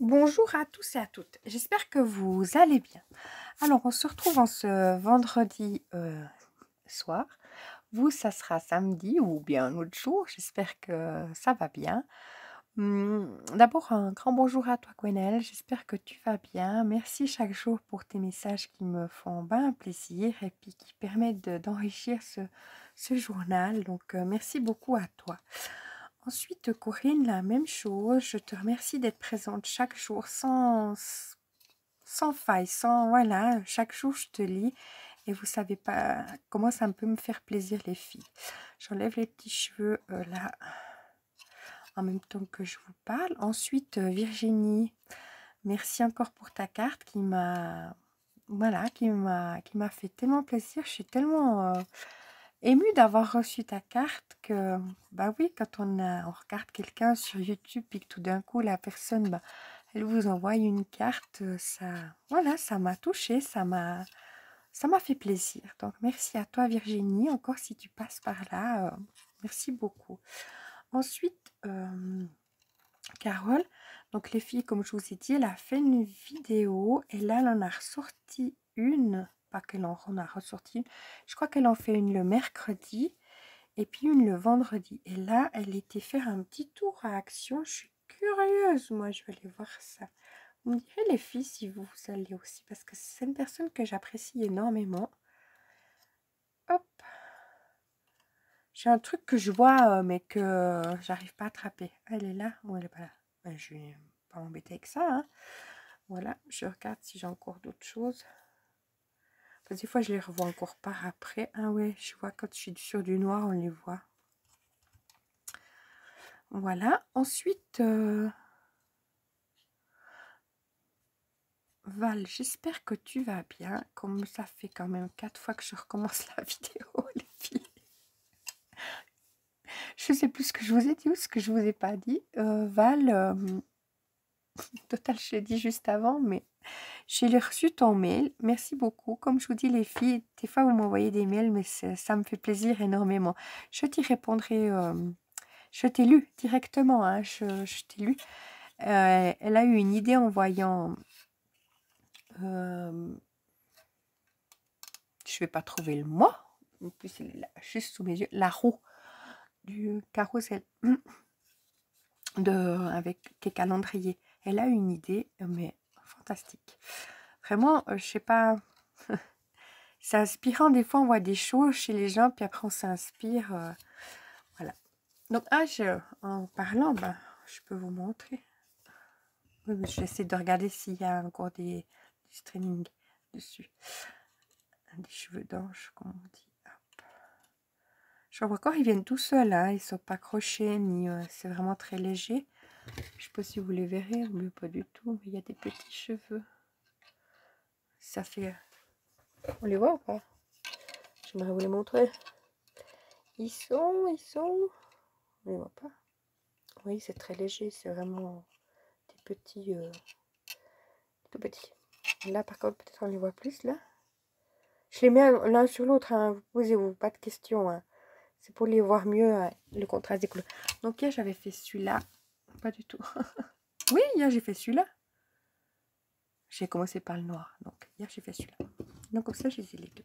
Bonjour à tous et à toutes, j'espère que vous allez bien. Alors, on se retrouve en ce vendredi soir. Vous, ça sera samedi ou bien un autre jour. J'espère que ça va bien. D'abord, un grand bonjour à toi, Gwenelle. J'espère que tu vas bien. Merci chaque jour pour tes messages qui me font bien plaisir et puis qui permettent d'enrichir ce journal. Donc, merci beaucoup à toi. Ensuite, Corinne, la même chose. Je te remercie d'être présente chaque jour sans faille, voilà, chaque jour je te lis et vous savez pas comment ça peut me faire plaisir les filles. J'enlève les petits cheveux là en même temps que je vous parle. Ensuite, Virginie, merci encore pour ta carte qui m'a qui m'a fait tellement plaisir. Je suis tellement émue d'avoir reçu ta carte que, bah oui, quand on regarde quelqu'un sur YouTube et que tout d'un coup la personne, bah, elle vous envoie une carte, voilà, ça m'a touchée, ça m'a fait plaisir. Donc merci à toi Virginie, encore si tu passes par là, merci beaucoup. Ensuite, Carole, donc les filles, comme je vous ai dit, elle a fait une vidéo et là elle en a ressorti une, pas qu'elle en a ressorti une, je crois qu'elle en fait une le mercredi et puis une le vendredi. Et là, elle était faire un petit tour à Action. Je suis curieuse, moi, je vais aller voir ça. Vous me direz les filles si vous allez aussi, parce que c'est une personne que j'apprécie énormément. Hop. J'ai un truc que je vois, mais que j'arrive pas à attraper. Elle est là ou elle est pas là? Ben, je vais pas m'embêter avec ça. Hein. Voilà, je regarde si j'ai encore d'autres choses. Parce que des fois, je les revois encore par après. Ah ouais, je vois quand je suis sur du noir, on les voit. Voilà. Ensuite, Val, j'espère que tu vas bien. Comme ça fait quand même 4 fois que je recommence la vidéo, les filles. Je sais plus ce que je vous ai dit ou ce que je vous ai pas dit. Val, total, je l'ai dit juste avant, mais j'ai reçu ton mail. Merci beaucoup. Comme je vous dis, les filles, des fois, vous m'envoyez des mails, mais ça me fait plaisir énormément. Je t'y répondrai. Je t'ai lu directement. Hein, je t'ai lu. Elle a eu une idée en voyant... je vais pas trouver le mot. En plus, il est là, juste sous mes yeux. La roue du carrousel avec les calendriers. Elle a une idée, mais fantastique. Vraiment, je sais pas... c'est inspirant. Des fois, on voit des choses chez les gens, puis après, on s'inspire. Voilà. Donc, en parlant, ben, je peux vous montrer. Oui, mais j'essaie de regarder s'il y a encore du streaming dessus. Des cheveux d'ange, comme on dit. Hop. Je vois encore, ils viennent tout seuls. Hein. Ils ne sont pas crochés, ni c'est vraiment très léger. Je ne sais pas si vous les verrez, mais pas du tout. Mais il y a des petits cheveux. Ça fait... On les voit ou pas? J'aimerais vous les montrer. Ils sont... On les voit pas. Oui, c'est très léger. C'est vraiment des petits... tout petits. Là, par contre, peut-être on les voit plus, là. Je les mets l'un sur l'autre. Hein. Vous posez-vous pas de questions. Hein. C'est pour les voir mieux, le contraste des couleurs. Donc, hier, j'avais fait celui-là. Pas du tout. Oui, hier, j'ai fait celui-là. J'ai commencé par le noir. Donc, hier, j'ai fait celui-là. Donc, comme ça, j'ai les deux.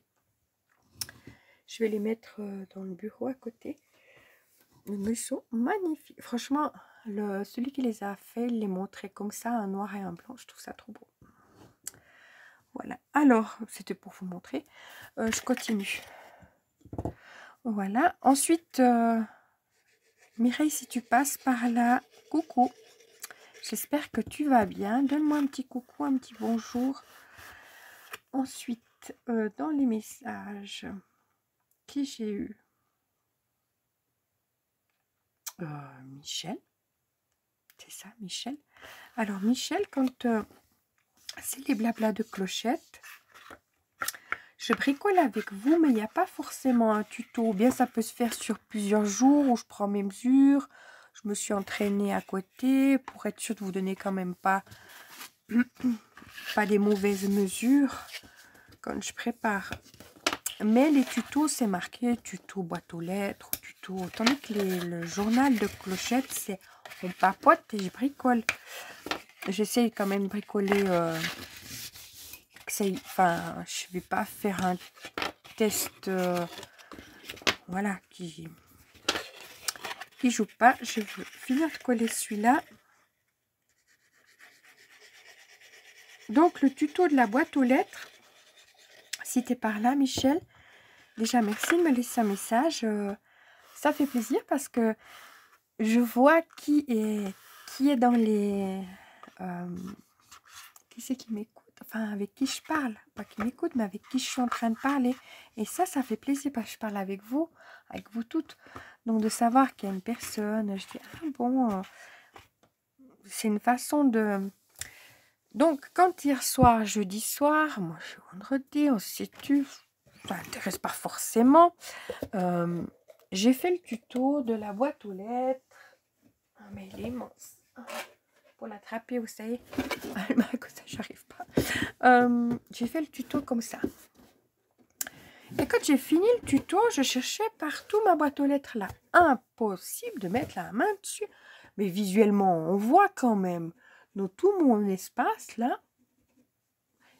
Je vais les mettre dans le bureau à côté. Mais ils sont magnifiques. Franchement, celui qui les a fait, il les montrait comme ça, un noir et un blanc. Je trouve ça trop beau. Voilà. Alors, c'était pour vous montrer. Je continue. Voilà. Ensuite, Mireille, si tu passes par là, coucou. J'espère que tu vas bien. Donne-moi un petit coucou, un petit bonjour. Ensuite, dans les messages, qui j'ai eu Michel. C'est ça, Michel. Alors, Michel, quand c'est les blablas de clochette, je bricole avec vous, mais il n'y a pas forcément un tuto. Bien, ça peut se faire sur plusieurs jours où je prends mes mesures. Je me suis entraînée à côté pour être sûre de vous donner quand même pas des mauvaises mesures quand je prépare. Mais les tutos, c'est marqué tuto boîte aux lettres, tuto. Tandis que le journal de clochette, c'est on papote et je bricole. j'essaye quand même de bricoler. Enfin, je vais pas faire un test, voilà, qui joue pas. Je veux finir de coller celui-là. Donc, le tuto de la boîte aux lettres. Si tu es par là, Michel, déjà, merci de me laisser un message. Ça fait plaisir parce que je vois qui est dans les... qui c'est qui m'écoute? Enfin, avec qui je parle. Pas qui m'écoute, mais avec qui je suis en train de parler. Et ça fait plaisir parce que je parle avec vous toutes. Donc, de savoir qu'il y a une personne, je dis, ah bon, c'est une façon de... Donc, quand hier soir, jeudi soir, moi je suis vendredi, on se situe, ça n'intéresse pas forcément. J'ai fait le tuto de la boîte aux lettres. Ah, mais il est immense. Pour l'attraper, vous savez. Comme ça, j'arrive pas. J'ai fait le tuto comme ça. Et quand j'ai fini le tuto, je cherchais partout ma boîte aux lettres là. Impossible de mettre la main dessus. Mais visuellement, on voit quand même. Dans tout mon espace là,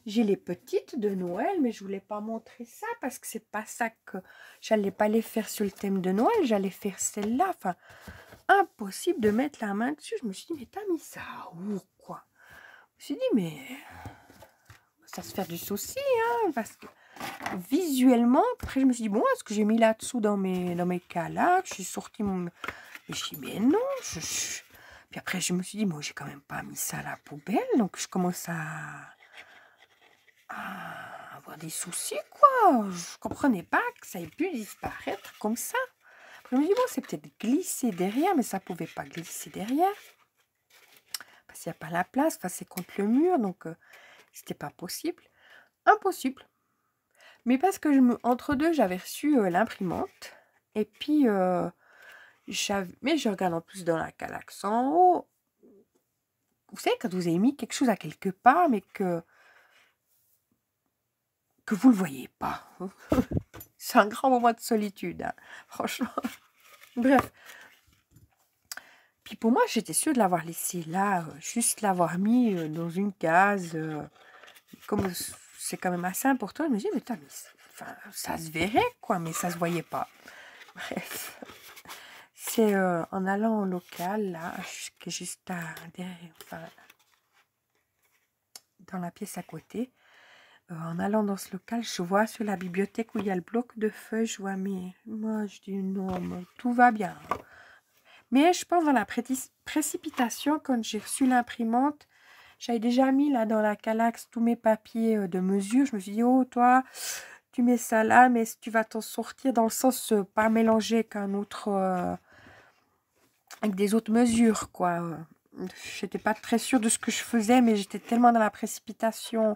j'ai les petites de Noël, mais je voulais pas montrer ça parce que c'est pas ça que... J'allais pas les faire sur le thème de Noël, j'allais faire celle-là. Enfin, impossible de mettre la main dessus. Je me suis dit, mais t'as mis ça où, quoi? Je me suis dit, mais... ça se fait du souci, hein, parce que visuellement, après je me suis dit, bon, est-ce que j'ai mis là-dessous dans mes calacs? J'ai sorti mon... Et je dis, mais non, Puis après, je me suis dit, moi, j'ai quand même pas mis ça à la poubelle, donc je commence à avoir des soucis, quoi. Je comprenais pas que ça ait pu disparaître comme ça. Après, je me dis, bon, c'est peut-être glissé derrière, mais ça pouvait pas glisser derrière. Parce qu'il n'y a pas la place, enfin, c'est contre le mur, donc c'était pas possible. Impossible. Mais parce que entre deux, j'avais reçu l'imprimante. Et puis, mais je regarde en plus dans la calax en haut. Vous savez, quand vous avez mis quelque chose à quelque part, mais que vous ne le voyez pas. C'est un grand moment de solitude, hein, franchement. Bref. Puis pour moi, j'étais sûre de l'avoir laissé là, juste l'avoir mis dans une case. Comme c'est quand même assez important, je me dis, mais enfin, ça se verrait, quoi, mais ça se voyait pas. Bref. C'est en allant au local, là, qui est juste derrière, enfin, dans la pièce à côté. En allant dans ce local, je vois sur la bibliothèque où il y a le bloc de feuilles, je vois, mais moi, je dis non, mais tout va bien. Mais je pense dans la précipitation, quand j'ai reçu l'imprimante, j'avais déjà mis là dans la calax tous mes papiers de mesure. Je me suis dit, oh, toi, tu mets ça là, mais tu vas t'en sortir dans le sens pas mélanger qu'un autre... avec des autres mesures, quoi. J'étais pas très sûre de ce que je faisais, mais j'étais tellement dans la précipitation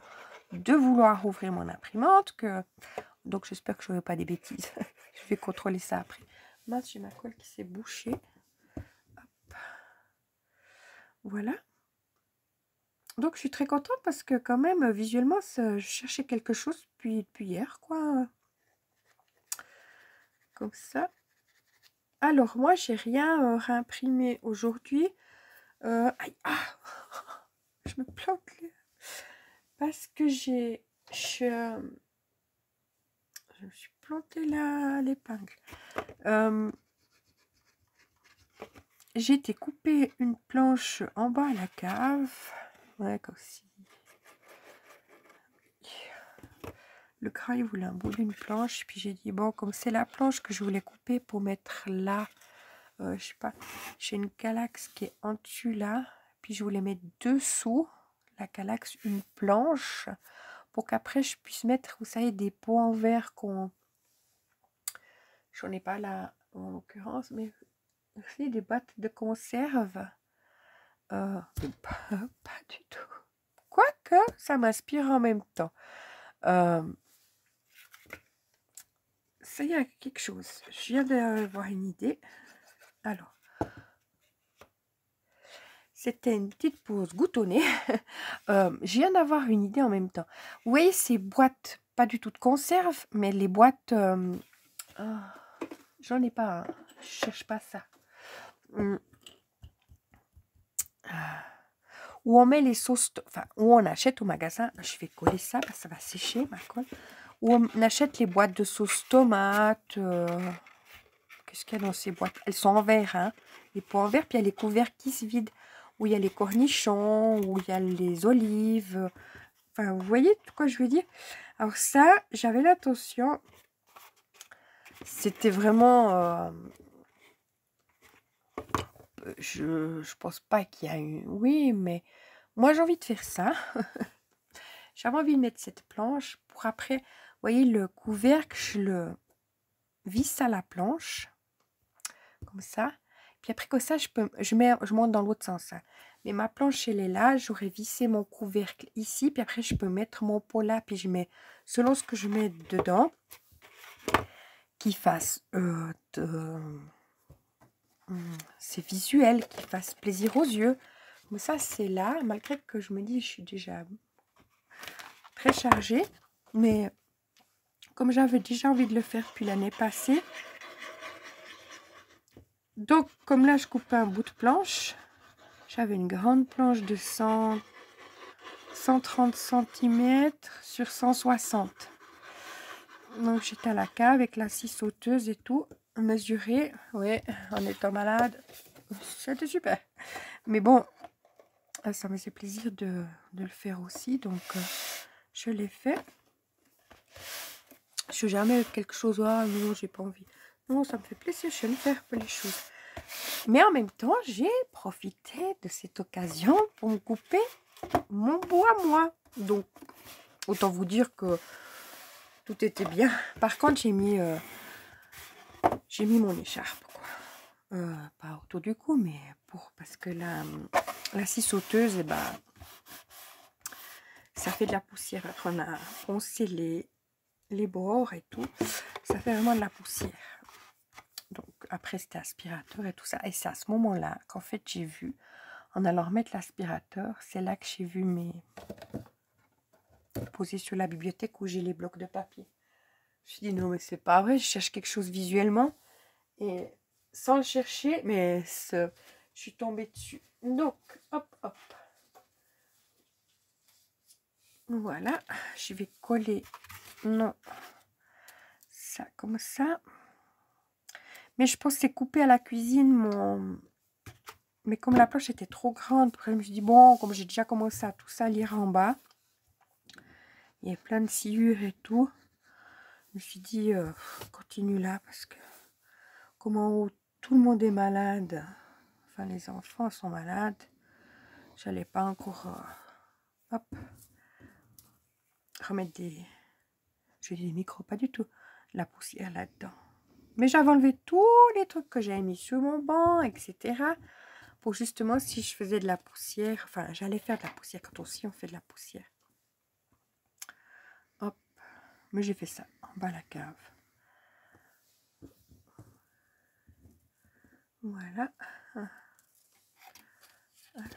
de vouloir ouvrir mon imprimante que... Donc, j'espère que je n'aurai pas des bêtises. Je vais contrôler ça après. Mince, j'ai ma colle qui s'est bouchée. Hop. Voilà. Donc, je suis très contente parce que quand même, visuellement, je cherchais quelque chose depuis hier, quoi. Comme ça. Alors, moi, j'ai rien réimprimé aujourd'hui. Aïe, je me plante là. Parce que je me suis planté là l'épingle. J'ai été couper une planche en bas à la cave. Ouais, comme si. Le gras, il voulait un bout d'une planche. Puis j'ai dit, bon, comme c'est la planche que je voulais couper pour mettre là, je sais pas, j'ai une calax qui est en dessus là. Puis je voulais mettre dessous la calax une planche pour qu'après je puisse mettre, vous savez, des pots en verre qu'on... J'en ai pas là en l'occurrence, mais aussi des boîtes de conserve. Pas du tout. Quoique, ça m'inspire en même temps. Ça y a quelque chose. Je viens d'avoir une idée. Alors, c'était une petite pause goutonnée. Je viens d'avoir une idée en même temps. Vous voyez ces boîtes, pas du tout de conserve, mais les boîtes... j'en ai pas, hein. Je cherche pas ça. où on met les sauces, enfin, où on achète au magasin. Je vais coller ça parce que ça va sécher ma colle. Où on achète les boîtes de sauce tomate. Qu'est-ce qu'il y a dans ces boîtes? Elles sont en verre, hein. Les pots en verre, puis il y a les couverts qui se vident. Où il y a les cornichons, où il y a les olives. Enfin, vous voyez de quoi je veux dire? Alors ça, j'avais l'intention. C'était vraiment... je pense pas qu'il y a eu... Oui, mais moi, j'ai envie de faire ça. J'avais envie de mettre cette planche pour après... Vous voyez, le couvercle, je le visse à la planche. Comme ça. Puis après que ça, je monte dans l'autre sens. Hein. Mais ma planche, elle est là. J'aurais vissé mon couvercle ici. Puis après, je peux mettre mon pot là. Puis je mets, selon ce que je mets dedans, qui fasse c'est visuel, qui fasse plaisir aux yeux. Mais ça, c'est là. Malgré que je me dis, je suis déjà très chargée. Mais comme j'avais déjà envie de le faire depuis l'année passée. Donc, comme là, je coupe un bout de planche. J'avais une grande planche de 130 cm sur 160. Donc j'étais à la cave avec la scie sauteuse et tout, mesuré, ouais, en étant malade. C'était super. Mais bon, ça me fait plaisir de le faire aussi, donc je l'ai fait. Je suis jamais quelque chose, ah non, j'ai pas envie. Non, ça me fait plaisir, je vais faire les choses. Mais en même temps, j'ai profité de cette occasion pour me couper mon bois, moi. Donc, autant vous dire que tout était bien. Par contre, j'ai mis mon écharpe, quoi. Pas autour du cou, mais parce que la scie sauteuse, eh ben, ça fait de la poussière. Après, on a poncé les bords et tout. Ça fait vraiment de la poussière. Donc, après, c'était aspirateur et tout ça. Et c'est à ce moment-là qu'en fait, j'ai vu, en allant remettre l'aspirateur, c'est là que j'ai vu mes... posés sur la bibliothèque où j'ai les blocs de papier. Je me suis dit, non, mais c'est pas vrai, je cherche quelque chose visuellement. Et sans le chercher, mais je suis tombée dessus. Donc, hop, hop. Voilà, je vais coller, non, ça comme ça. Mais je pense que c'est coupé à la cuisine, mais comme la planche était trop grande, je me suis dit, bon, comme j'ai déjà commencé à tout salir en bas, il y a plein de sciures et tout. Je me suis dit, continue là, parce que comment tout le monde est malade, enfin les enfants sont malades, j'allais pas encore, hop, remettre des micros, pas du tout, la poussière là-dedans. Mais j'avais enlevé tous les trucs que j'avais mis sur mon banc, etc. Pour justement, si je faisais de la poussière, enfin, j'allais faire de la poussière quand aussi on fait de la poussière. Hop, mais j'ai fait ça en bas à la cave. Voilà. Alors.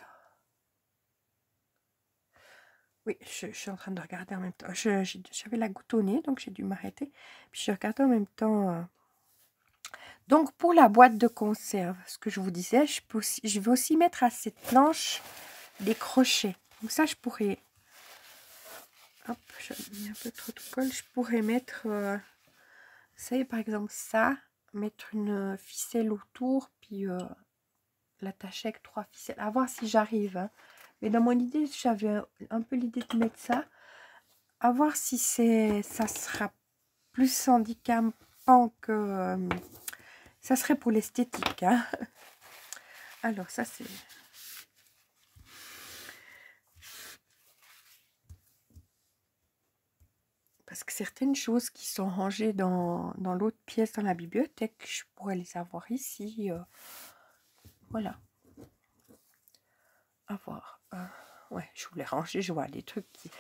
Oui, je suis en train de regarder en même temps. J'avais la goutte au nez, donc j'ai dû m'arrêter. Puis je regardais en même temps. Donc, pour la boîte de conserve, ce que je vous disais, je vais aussi mettre à cette planche des crochets. Donc ça, je pourrais... Hop, j'ai mis un peu trop de colle. Je pourrais mettre... vous savez, par exemple, ça. Mettre une ficelle autour, puis l'attacher avec 3 ficelles. À voir si j'arrive. Hein. Mais dans mon idée, j'avais un peu l'idée de mettre ça. À voir si ça sera plus handicapant que... ça serait pour l'esthétique. Hein. Alors, ça, c'est... Parce que certaines choses qui sont rangées dans l'autre pièce, dans la bibliothèque, je pourrais les avoir ici. Voilà. À voir. Ouais, je voulais ranger, je vois des trucs qui...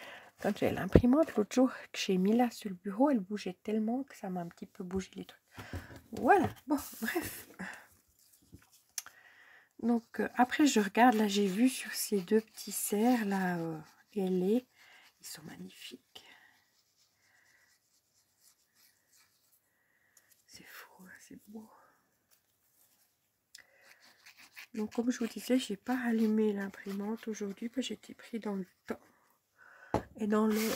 Quand j'ai l'imprimante, l'autre jour que j'ai mis là sur le bureau, elle bougeait tellement que ça m'a un petit peu bougé les trucs. Voilà, bon, bref. Donc, après, je regarde, là, j'ai vu sur ces deux petits cerfs, là, ailés. Ils sont magnifiques. C'est fou, c'est beau. Donc, comme je vous disais, j'ai pas allumé l'imprimante aujourd'hui parce que j'étais pris dans le temps. Et dans le...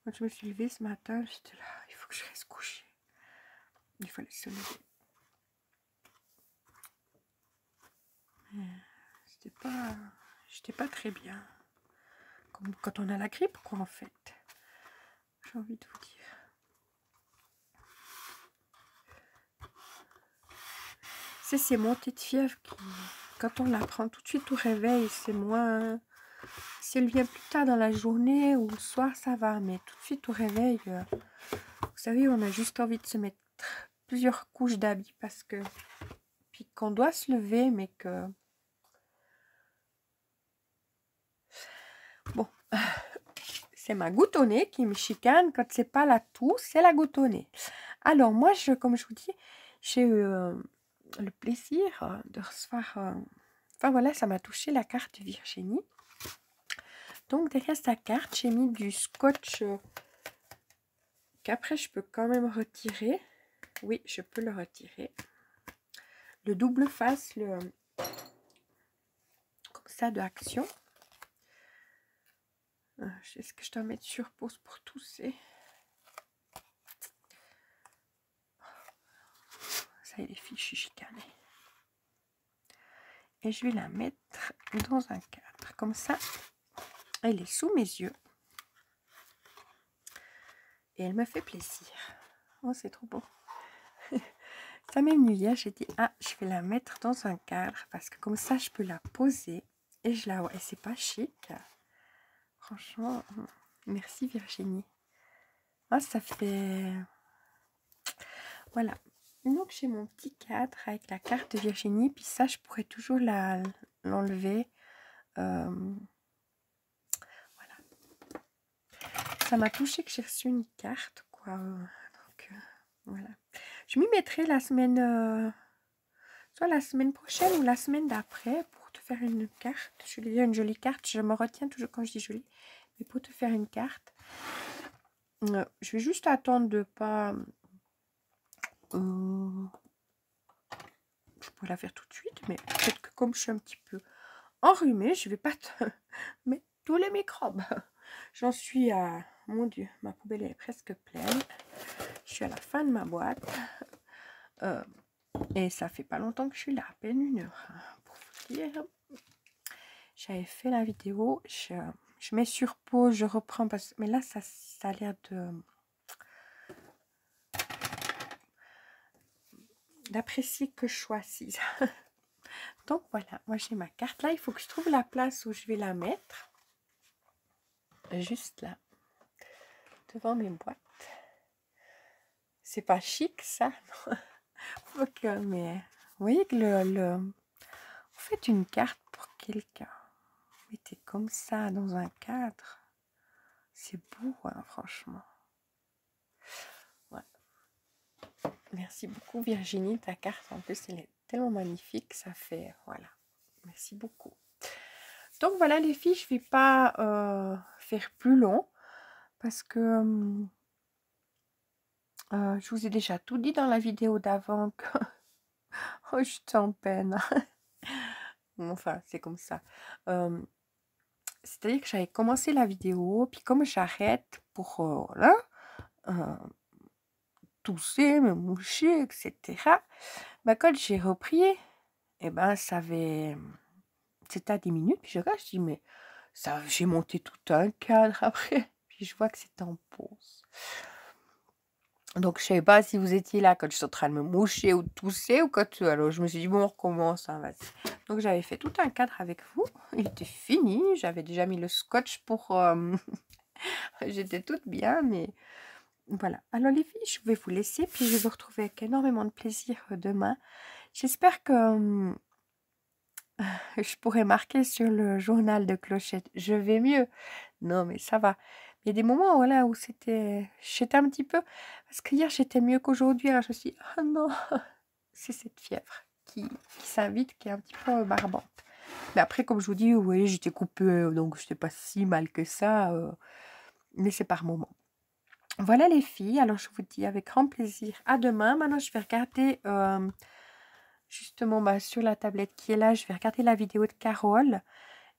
Quand je me suis levée ce matin, j'étais là, il faut que je reste couchée. Il fallait se lever. J'étais pas très bien. Comme quand on a la grippe, quoi, en fait. J'ai envie de vous dire. C'est ces montées de fièvre qui, quand on la prend tout de suite au réveil, c'est moins... Si elle vient plus tard dans la journée ou le soir, ça va. Mais tout de suite au réveil, vous savez, on a juste envie de se mettre plusieurs couches d'habits parce que... Puis qu'on doit se lever, mais que... Bon, c'est ma goutte au nez qui me chicane. Quand c'est pas la toux, c'est la goutte au nez. Alors moi, comme je vous dis, j'ai eu le plaisir de recevoir... Enfin voilà, ça m'a touché la carte de Virginie. Donc derrière sa carte, j'ai mis du scotch qu'après je peux quand même retirer. Oui, je peux le retirer. Le double face, comme ça de Action. Est-ce que je dois mettre sur pause pour tousser? Ça y est, les filles, je suis chicanée. Et je vais la mettre dans un cadre. Comme ça, elle est sous mes yeux. Et elle me fait plaisir. Oh, c'est trop beau. Ça m'est venu hier, j'ai dit, ah, je vais la mettre dans un cadre. Parce que comme ça, je peux la poser. Et et c'est pas chic. Franchement, merci Virginie. Ah, ça fait... Voilà. Donc, j'ai mon petit cadre avec la carte de Virginie. Puis ça, je pourrais toujours l'enlever. Voilà. Ça m'a touché que j'ai reçu une carte, quoi. Donc, voilà. Je m'y mettrai la semaine... soit la semaine prochaine ou la semaine d'après pour te faire une carte. Je lui dis une jolie carte. Je me retiens toujours quand je dis jolie. Mais pour te faire une carte. Je vais juste attendre de pas... je pourrais la faire tout de suite, mais peut-être que comme je suis un petit peu enrhumée, je vais pas mettre tous les microbes. J'en suis à... Mon Dieu, ma poubelle est presque pleine. Je suis à la fin de ma boîte. Et ça fait pas longtemps que je suis là, à peine 1 heure. Pour vous dire, j'avais fait la vidéo. Je mets sur pause, je reprends. Mais là, ça a l'air d'apprécier que je sois assise. Donc voilà, moi j'ai ma carte là. Il faut que je trouve la place où je vais la mettre. Juste là, devant mes boîtes. C'est pas chic ça, non? Ok, mais vous voyez que vous faites une carte pour quelqu'un. Vous mettez comme ça dans un cadre. C'est beau, hein, franchement. Ouais. Merci beaucoup Virginie, ta carte en plus elle est tellement magnifique, ça fait, voilà. Merci beaucoup. Donc voilà les filles, je vais pas faire plus long parce que je vous ai déjà tout dit dans la vidéo d'avant que oh, je suis en peine. Enfin, c'est comme ça. C'est-à-dire que j'avais commencé la vidéo, puis comme j'arrête pour voilà, tousser, me moucher, etc. Bah, quand j'ai repris, et ben ça avait... C'était à 10 minutes, puis je regarde, je dis, mais ça, j'ai monté tout un cadre après. Puis je vois que c'est en pause. Donc, je ne sais pas si vous étiez là quand je suis en train de me moucher ou de tousser ou quand... Alors, je me suis dit, bon, on recommence, hein, vas-y. Donc, j'avais fait tout un cadre avec vous. Il était fini. J'avais déjà mis le scotch pour... J'étais toute bien, mais... Voilà. Alors, les filles, je vais vous laisser. Puis, je vais vous retrouver avec énormément de plaisir demain. J'espère que... je pourrais marquer sur le journal de Clochette. Je vais mieux. Non, mais ça va. Il y a des moments voilà, où j'étais un petit peu... Parce qu'hier, j'étais mieux qu'aujourd'hui. Alors, je me suis dit, oh non, c'est cette fièvre qui s'invite, qui est un petit peu barbante. Mais après, comme je vous dis, oui, j'étais coupée, donc je n'étais pas si mal que ça. Mais c'est par moment. Voilà les filles. Alors, je vous dis avec grand plaisir à demain. Maintenant, je vais regarder justement bah, sur la tablette qui est là. Je vais regarder la vidéo de Carole.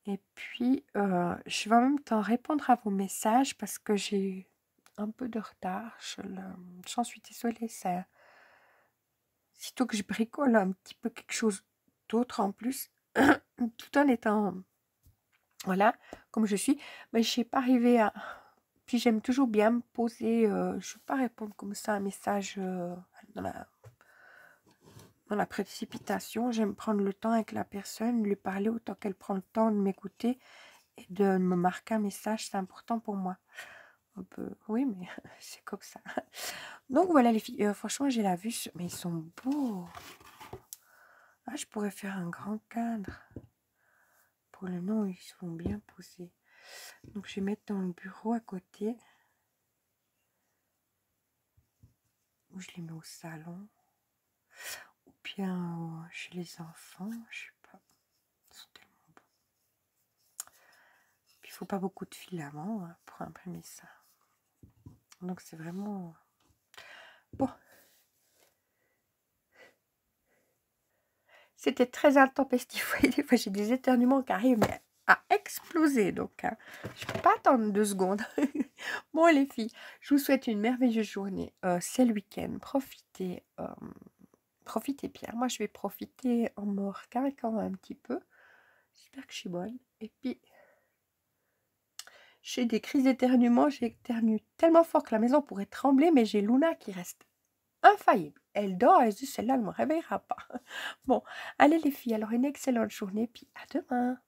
Et puis, je vais en même temps répondre à vos messages parce que j'ai eu un peu de retard. J'en suis désolée. Sitôt que je bricole un petit peu quelque chose d'autre en plus, tout en étant, voilà, comme je suis, mais je ne suis pas arrivée à... Puis j'aime toujours bien me poser, je ne vais pas répondre comme ça à un message dans la précipitation. J'aime prendre le temps avec la personne, lui parler autant qu'elle prend le temps de m'écouter et de me marquer un message, c'est important pour moi. Un peu, oui, mais c'est comme ça. Donc voilà les filles, franchement j'ai la vue, mais ils sont beaux. Ah, je pourrais faire un grand cadre. Pour le nom, ils sont bien posés. Donc je vais mettre dans le bureau à côté. Ou je les mets au salon. Ou bien chez les enfants, je sais pas. Ils sont tellement beaux. Puis il faut pas beaucoup de filaments hein, pour imprimer ça. Donc c'est vraiment... Bon. C'était très intempestif. Vous voyez, des fois j'ai des éternuements qui arrivent mais à exploser. Donc je ne peux pas attendre 2 secondes. Bon les filles, je vous souhaite une merveilleuse journée. C'est le week-end. Profitez. Profitez bien. Moi je vais profiter en me recaricant un petit peu. J'espère que je suis bonne. Et puis... J'ai des crises d'éternuement, j'éternue tellement fort que la maison pourrait trembler, mais j'ai Luna qui reste infaillible. Elle dort, elle se dit, celle-là, elle ne me réveillera pas. Bon, allez les filles, alors une excellente journée, puis à demain.